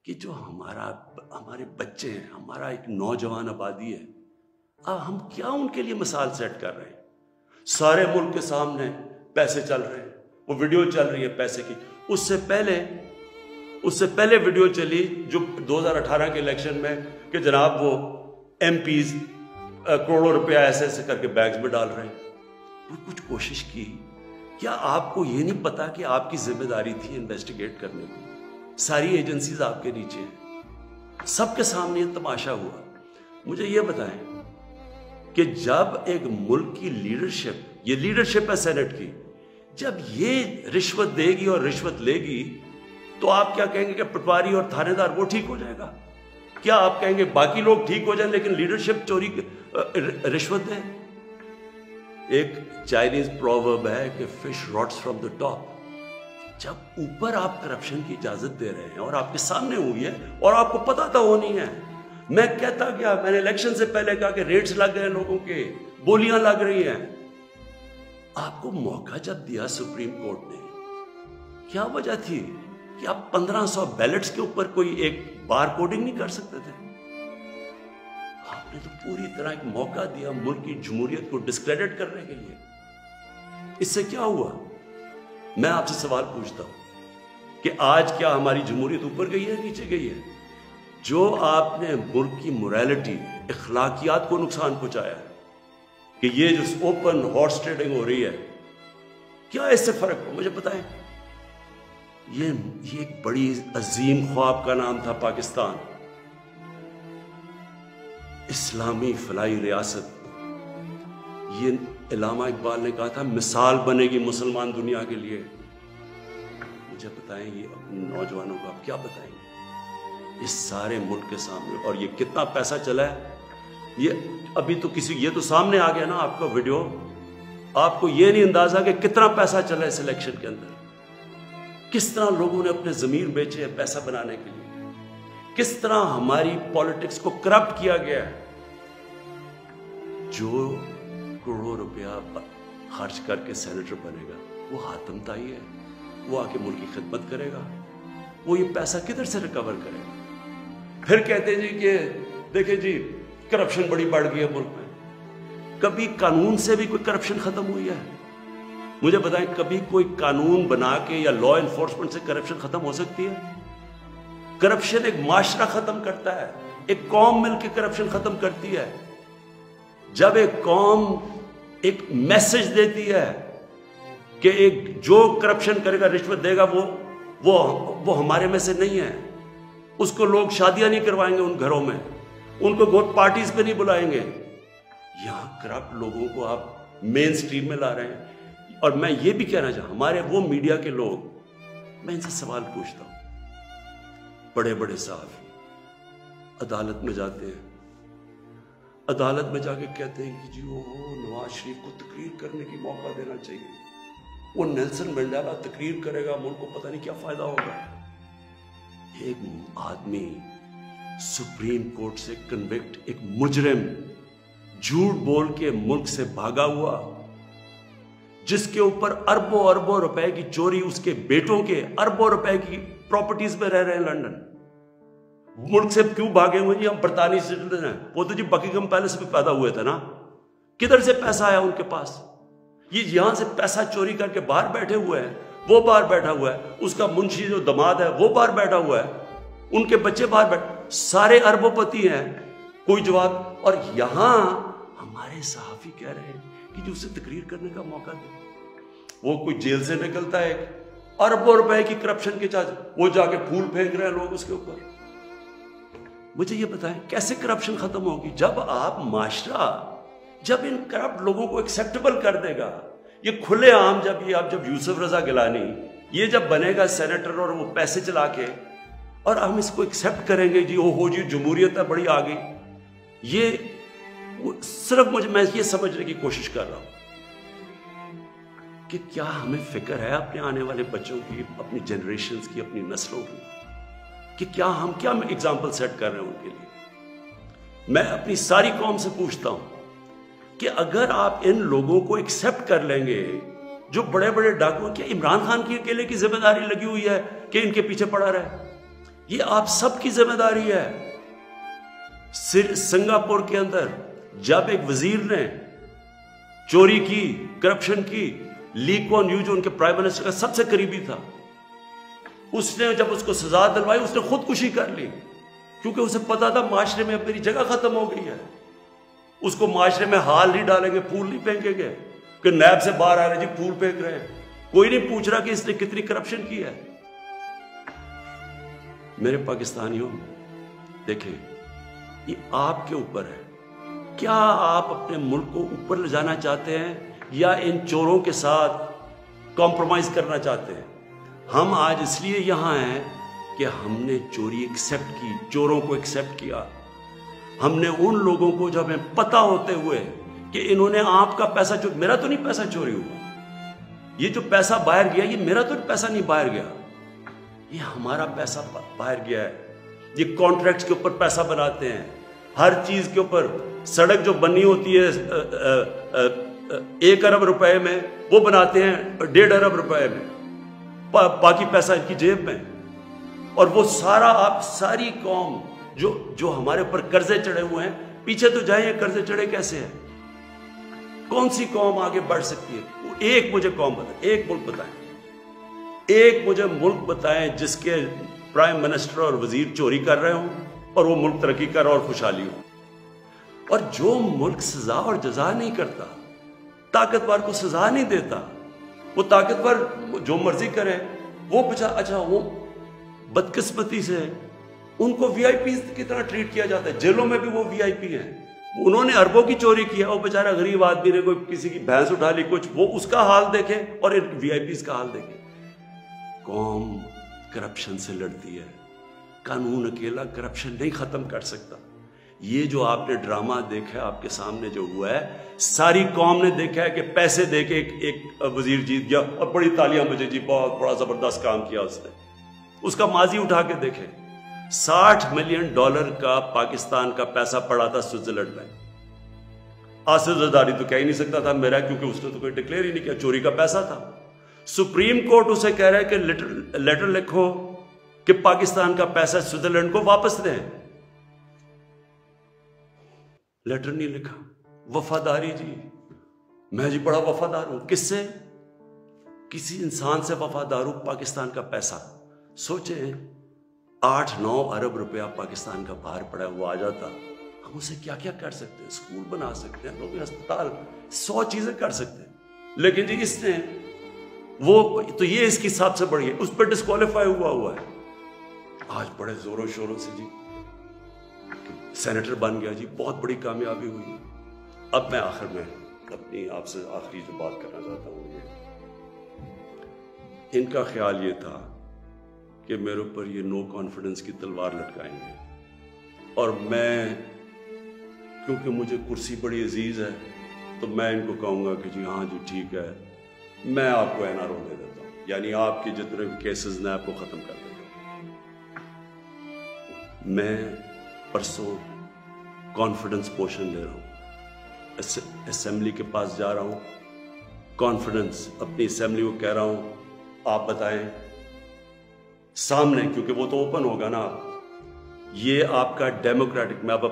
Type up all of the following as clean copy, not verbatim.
کہ جو ہمارے بچے ہیں، ہمارا ایک نوجوان آبادی ہے، ہم کیا ان کے لیے مثال سیٹ کر رہے ہیں؟ سارے ملک کے سامنے پیسے چل رہے ہیں، وہ ویڈیو چل رہی ہے پیسے کی. اس سے پہلے ویڈیو چلی جو 2018 کے الیکشن میں کہ جناب وہ ایم پیز کروڑوں روپیہ ایسے کر کے بیگز میں ڈال رہے ہیں. وہ کچھ کوشش کی؟ کیا آپ کو یہ نہیں پتا کہ آپ کی ذمہ داری تھی انویسٹیگیٹ کرنے کی؟ ساری ایجنسیز آپ کے نیچے ہیں، سب کے سامنے یہ تماشا ہوا. مجھے یہ بتائیں کہ جب ایک ملک کی لیڈرشپ، یہ لیڈرشپ ہے سینٹ کی، جب یہ رشوت دے گی اور رشوت لے گی تو آپ کیا کہیں گے کہ پٹواری اور تھانے دار وہ ٹھیک ہو جائے گا؟ کیا آپ کہیں گے باقی لوگ ٹھیک ہو جائیں لیکن لیڈرشپ چوری رشوت دے؟ ایک چائنیز پروورب ہے کہ fish rots from the top. جب اوپر آپ کرپشن کی اجازت دے رہے ہیں اور آپ کے سامنے ہوئی ہے اور آپ کو پتا تھا ہونی ہے. میں کہتا کیا، میں نے الیکشن سے پہلے کہا کہ ریٹس لگ گئے لوگوں کے، بولیاں لگ رہی ہیں. آپ کو موقع جب دیا سپریم کورٹ نے، کیا وجہ تھی کہ آپ 1500 بیلٹس کے اوپر کوئی ایک بار کوڈنگ نہیں کر سکتے تھے؟ آپ نے تو پوری طرح ایک موقع دیا ملک کی جمہوریت کو ڈسکریڈٹ کرنے کے لیے. اس سے کیا ہوا؟ میں آپ سے سوال پوچھتا ہوں کہ آج کیا ہماری جمہوریت اوپر گئی ہے نیچے گئی ہے؟ جو آپ نے ملک کی موریلٹی، اخلاقیات کو نقصان پہنچایا ہے کہ یہ جو اوپن ہارس ٹریڈنگ ہو رہی ہے، کیا اس سے فرق ہو؟ مجھے بتائیں. یہ ایک بڑی عظیم خواب کا نام تھا پاکستان، اسلامی فلاحی ریاست. یہ علامہ اقبال نے کہا تھا مثال بنے گی مسلمان دنیا کے لیے. مجھے بتائیں یہ اپنے نوجوانوں کو آپ کیا بتائیں گے اس سارے ملک کے سامنے؟ اور یہ کتنا پیسہ چلا ہے، یہ ابھی تو یہ تو سامنے آ گیا نا آپ کا ویڈیو. آپ کو یہ نہیں اندازہ کہ کتنا پیسہ چلا اس الیکشن کے اندر، کس طرح لوگوں نے اپنے ضمیر بیچے ہیں پیسہ بنانے کے لیے، کس طرح ہماری پالیٹکس کو کرپٹ کیا گیا ہے. جو کروڑوں روپیہ خرچ کر کے سینیٹر بنے گا وہ حاتم طائی ہے، وہ آ کے ملک کی خدمت کرے گا، وہ یہ پیسہ کدھر سے ریکور کرے گا؟ پھر کہتے ہیں جی کہ دیکھیں جی کرپشن بڑی بڑھ گئی ہے ملک میں. کبھی قانون سے بھی کوئی کرپشن ختم ہوئی ہے؟ مجھے بتائیں کبھی کوئی قانون بنا کے یا لا انفورسمنٹ سے کرپشن ختم ہو سکتی ہے؟ کرپشن ایک معاشرہ ختم کرتا ہے، ایک قوم مل کے کرپشن ختم کرتی ہے. جب ایک قوم ایک میسج دیتی ہے کہ ایک جو کرپشن کرے گا، رشوت دے گا، وہ ہمارے میں سے نہیں ہے، اس کو لوگ شادیاں نہیں کروائیں گے ان گھروں میں، ان کو ووٹ پارٹیز پہ نہیں بلائیں گے. یہاں کرپٹ لوگوں کو آپ مین سٹریم میں لا رہے ہیں. اور میں یہ بھی کہنا چاہتا ہوں ہمارے وہ میڈیا کے لوگ، میں ان سے سوال پوچھتا ہوں، بڑے بڑے صحافی عدالت میں جاتے ہیں، عدالت میں جا کے کہتے ہیں کہ جی وہ نواز شریف کو تقریر کرنے کی موقع دینا چاہیے، وہ نیلسن منڈیلا تقریر کرے گا، ملک کو پتہ نہیں کیا فائدہ ہوگا. ایک آدمی سپریم کورٹ سے کنوکٹ، ایک مجرم جھوٹ بول کے ملک سے بھاگا ہوا، جس کے اوپر اربوں اربوں روپے کی چوری، اس کے بیٹوں کے اربوں روپے کی پراپرٹیز میں رہ رہے ہیں لنڈن. ملک سے کیوں بھاگے ہوئے جی؟ ہم برطانوی سٹیزن ہیں. وہ تو جی بکنگم پیلس میں پیدا ہوئے تھے نا. کدھر سے پیسہ آیا ان کے پاس؟ یہ یہاں سے پیسہ چوری کر کے باہر بیٹھے ہوئے ہیں، وہ باہر بیٹھا ہوا ہے، اس کا منشی جو دماد ہے وہ باہر بیٹھا ہوا ہے، ان کے بچے باہر بیٹھے، سارے اربوں پتی ہیں، کوئی جواب. اور یہاں ہمارے صحافی کہہ رہے ہیں کہ جو اسے تقریر کرنے کا موقع دے. وہ کوئی جیل سے نکلتا ہے اربوں روپے کی کرپشن کے چارج، وہ جا کے پھول پھینک رہے ہیں لوگ اس کے اوپر. مجھے یہ بتائیں کیسے کرپشن ختم ہوگی؟ جب آپ معاشرہ جب ان کرپٹ لوگوں کو ایکسیپٹیبل کر دے گا، یہ کھلے عام جب یوسف رضا گیلانی یہ جب بنے گا سینیٹر اور وہ پیسے چلا کے، اور ہم اس کو ایکسیپٹ کریں گے جی ہو جی جمہوریت ہے بڑی آ گئی. یہ صرف میں یہ سمجھنے کی کوشش کر رہا ہوں کہ کیا ہمیں فکر ہے اپنے آنے والے بچوں کی، اپنی جنریشنز کی، اپنی نسلوں کی، کہ کیا ہم ایگزامپل سیٹ کر رہے ہیں ان کے لیے. میں اپنی ساری قوم سے پوچھتا ہوں کہ اگر آپ ان لوگوں کو ایکسیپٹ کر لیں گے جو بڑے بڑے ڈاکو، کیا عمران خان کی اکیلے کی ذمہ داری لگی ہوئی ہے کہ ان کے پیچھے پڑا رہے؟ یہ آپ سب کی ذمہ داری ہے. سنگاپور کے اندر جب ایک وزیر نے چوری کی، کرپشن کی، لی کوان یو جو ان کے پرائم منسٹر کا سب سے قریبی تھا، اس نے جب اس کو سزا دلوائی اس نے خودکشی کر لی، کیونکہ اسے پتا تھا معاشرے میں اب میری جگہ ختم ہو گئی ہے. اس کو معاشرے میں ہال نہیں ڈالیں گے، پھول نہیں پھینکیں گے کہ نیب سے باہر آ رہے جی پھول پھینک رہے ہیں. کوئی نہیں پوچھ رہا کہ اس نے کتنی کرپشن کی ہے. میرے پاکستانیوں، دیکھیں یہ آپ کے اوپر ہے. کیا آپ اپنے ملک کو اوپر لے جانا چاہتے ہیں یا ان چوروں کے ساتھ کمپرومائز کرنا چاہتے ہیں؟ ہم آج اس لیے یہاں ہیں کہ ہم نے چوری ایکسیپٹ کی، چوروں کو ایکسیپٹ کیا. ہم نے ان لوگوں کو جب ہمیں پتہ ہوتے ہوئے کہ انہوں نے آپ کا پیسہ میرا تو نہیں پیسہ چوری ہوا، یہ جو پیسہ باہر گیا یہ میرا تو پیسہ نہیں باہر گیا، یہ ہمارا پیسہ باہر گیا ہے. یہ کانٹریکٹس کے اوپر پیسہ بناتے ہیں، ہر چیز کے اوپر. سڑک جو بنی ہوتی ہے 1 ارب روپے میں وہ بناتے ہیں 1.5 ارب روپے میں، باقی پیسہ ان کی جیب میں. اور وہ سارا آپ ساری قوم جو ہمارے اوپر قرضے چڑھے ہوئے ہیں، پیچھے تو جائیں یہ قرضے چڑھے کیسے ہیں؟ کون سی قوم آگے بڑھ سکتی ہے؟ ایک مجھے قوم بتائیں، ایک ملک بتائیں، ایک مجھے ملک بتائیں جس کے پرائم منسٹر اور وزیر چوری کر رہے ہوں اور وہ ملک ترقی کر رہا اور خوشحالی ہو. اور جو ملک سزا اور جزا نہیں کرتا، طاقتور کو سزا نہیں دیتا، وہ طاقتور جو مرضی کرے، وہ اچھا وہ بدقسمتی سے ان کو وی آئی پیز کی طرح ٹریٹ کیا جاتا ہے. جیلوں میں بھی وہ وی آئی پی ہیں. انہوں نے اربوں کی چوری کیا، وہ بیچارہ غریب آدمی نے کوئی کسی کی بھینس اٹھا لی کچھ، وہ اس کا حال دیکھے اور وی آئی پیز کا حال دیکھے. قوم کرپشن سے لڑتی ہے، قانون اکیلا کرپشن نہیں ختم کر سکتا. یہ جو آپ نے ڈرامہ دیکھا ہے آپ کے سامنے جو ہوا ہے، ساری قوم نے دیکھا ہے کہ پیسے دے کے ایک وزیر جیت گیا اور بڑی تالیاں بجے جی بہت بڑا زبردست کام کیا اس نے. اس کا ماضی اٹھا کے دیکھیں، $60 ملین کا پاکستان کا پیسہ پڑا تھا سوئٹزرلینڈ میں. آصف زرداری تو کہہ ہی نہیں سکتا تھا میرا، کیونکہ اس نے تو کوئی ڈکلیئر ہی نہیں کیا، چوری کا پیسہ تھا. سپریم کورٹ اسے کہہ رہا ہے کہ لیٹر لکھو کہ پاکستان کا پیسہ سوئٹزرلینڈ کو واپس دیں. لیٹر نہیں لکھا. وفاداری جی، میں جی بڑا وفادار ہوں. کس سے؟ کسی انسان سے وفادار ہوں. پاکستان کا پیسہ سوچیں، 8-9 ارب روپیہ پاکستان کا باہر پڑا ہے، وہ آ جاتا، ہم اسے کیا کیا کر سکتے ہیں؟ اسکول بنا سکتے ہیں، لوگ ہسپتال، 100 چیزیں کر سکتے ہیں. لیکن جی اس نے وہ تو یہ اس کی سب سے بڑی ہے، اس پہ ڈسکوالیفائی ہوا ہے. آج بڑے زور و شوروں سے جی سینیٹر بن گیا، جی بہت بڑی کامیابی ہوئی. اب میں آخر میں اپنی آپ سے آخری جو بات کرنا چاہتا ہوں، ان کا خیال یہ تھا کہ میرے اوپر یہ نو کانفیڈنس کی تلوار لٹکائیں گے، اور میں کیونکہ مجھے کرسی بڑی عزیز ہے تو میں ان کو کہوں گا کہ جی ہاں جی ٹھیک ہے، میں آپ کو این آر او دے دیتا ہوں، یعنی آپ کے جتنے بھی کیسز نے آپ کو ختم کر دیتا ہوں. میں پرسوں کانفیڈنس پوشن لے رہا ہوں، اسمبلی کے پاس جا رہا ہوں، کانفیڈنس اپنی اسمبلی کو کہہ رہا ہوں آپ بتائیں سامنے، کیونکہ وہ تو اوپن ہوگا نا. یہ آپ کا ڈیموکریٹک، میں اب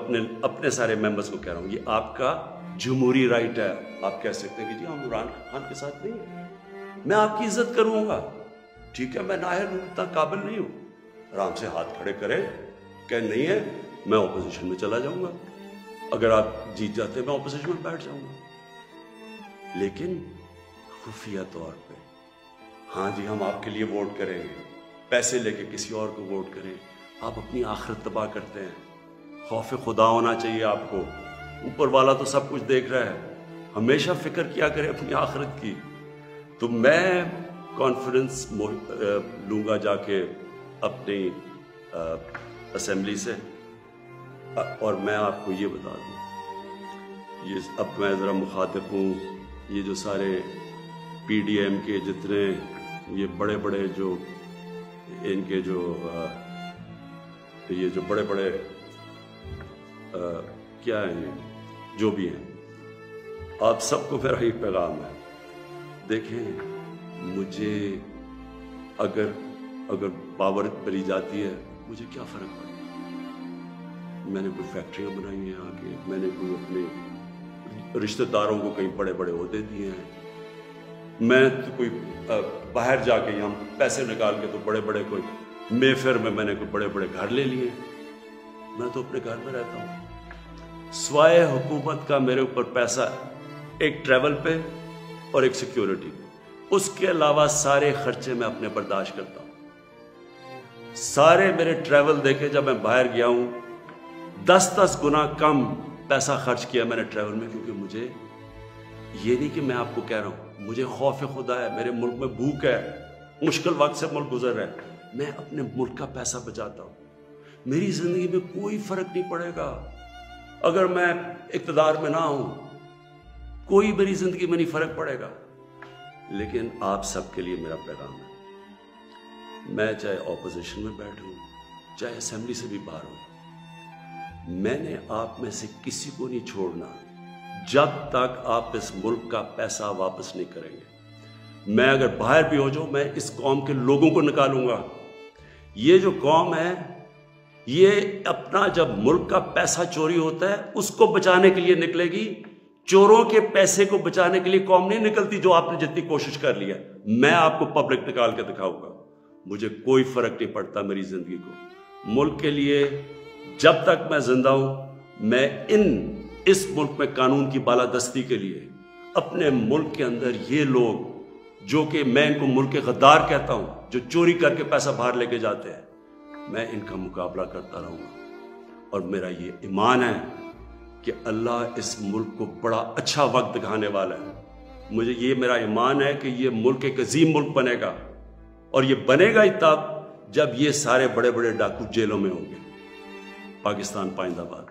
اپنے سارے ممبرز کو کہہ رہا ہوں، یہ آپ کا جمہوری رائٹ ہے. آپ کہہ سکتے ہیں کہ جی ہم عمران خان کے ساتھ نہیں ہیں، میں آپ کی عزت کروں گا، ٹھیک ہے، میں نااہل ہوں، اتنا قابل نہیں ہوں. آرام سے ہاتھ کھڑے کریں کہ نہیں ہے، میں اپوزیشن میں چلا جاؤں گا، اگر آپ جیت جاتے ہیں میں اپوزیشن میں بیٹھ جاؤں گا. لیکن خفیہ طور پہ ہاں جی ہم آپ کے لیے ووٹ کریں گے، پیسے لے کے کسی اور کو ووٹ کریں. آپ اپنی آخرت تباہ کرتے ہیں. خوف خدا ہونا چاہیے آپ کو. اوپر والا تو سب کچھ دیکھ رہا ہے، ہمیشہ فکر کیا کریں اپنی آخرت کی. تو میں کانفیڈنس لوں گا جا کے اپنی اسمبلی سے. اور میں آپ کو یہ بتا دوں، یہ اب میں ذرا مخاطب ہوں، یہ جو سارے پی ڈی ایم کے جتنے یہ بڑے بڑے جو ان کے جو یہ جو بڑے بڑے کیا ہیں جو بھی ہیں، آپ سب کو میرا یہ پیغام ہے. دیکھیں مجھے اگر پاور ملی جاتی ہے مجھے کیا فرق پڑتا؟ میں نے کوئی فیکٹریاں بنائی ہیں آگے، میں نے کوئی اپنے رشتہ داروں کو کہیں بڑے بڑے عہدے دیے ہیں، میں تو کوئی باہر جا کے یہاں پیسے نکال کے تو بڑے بڑے کوئی مے فیئر میں نے کوئی بڑے بڑے گھر لے لیے، میں تو اپنے گھر میں رہتا ہوں۔ سوائے حکومت کا میرے اوپر پیسہ ایک ٹریول پہ اور ایک سیکیورٹی پہ، اس کے علاوہ سارے خرچے میں اپنے برداشت کرتا ہوں۔ سارے میرے ٹریول دیکھے، جب میں باہر گیا ہوں 10 گنا کم پیسہ خرچ کیا میں نے ٹریول میں، کیونکہ مجھے یہ نہیں کہ میں آپ کو کہہ رہا ہوں، مجھے خوف خدا ہے، میرے ملک میں بھوک ہے، مشکل وقت سے ملک گزر رہا ہے، میں اپنے ملک کا پیسہ بچاتا ہوں۔ میری زندگی میں کوئی فرق نہیں پڑے گا اگر میں اقتدار میں نہ ہوں، کوئی میری زندگی میں نہیں فرق پڑے گا۔ لیکن آپ سب کے لیے میرا پیغام ہے، میں چاہے اپوزیشن میں بیٹھوں چاہے اسمبلی سے بھی باہر ہوں، میں نے آپ میں سے کسی کو نہیں چھوڑنا جب تک آپ اس ملک کا پیسہ واپس نہیں کریں گے۔ میں اگر باہر بھی ہو جاؤں، میں اس قوم کے لوگوں کو نکالوں گا۔ یہ جو قوم ہے، یہ اپنا جب ملک کا پیسہ چوری ہوتا ہے اس کو بچانے کے لیے نکلے گی، چوروں کے پیسے کو بچانے کے لیے قوم نہیں نکلتی جو آپ نے جتنی کوشش کر لی ہے۔ میں آپ کو پبلک نکال کے دکھاؤں گا، مجھے کوئی فرق نہیں پڑتا میری زندگی کو۔ ملک کے لیے جب تک میں زندہ ہوں، میں اس ملک میں قانون کی بالادستی کے لیے اپنے ملک کے اندر یہ لوگ جو کہ میں ان کو ملک کے غدار کہتا ہوں، جو چوری کر کے پیسہ باہر لے کے جاتے ہیں، میں ان کا مقابلہ کرتا رہوں گا۔ اور میرا یہ ایمان ہے کہ اللہ اس ملک کو بڑا اچھا وقت دکھانے والا ہے۔ مجھے یہ میرا ایمان ہے کہ یہ ملک ایک عظیم ملک بنے گا، اور یہ بنے گا ہی تب جب یہ سارے بڑے بڑے ڈاکو جیلوں میں ہوں گے۔ پاکستان پائندہ باد۔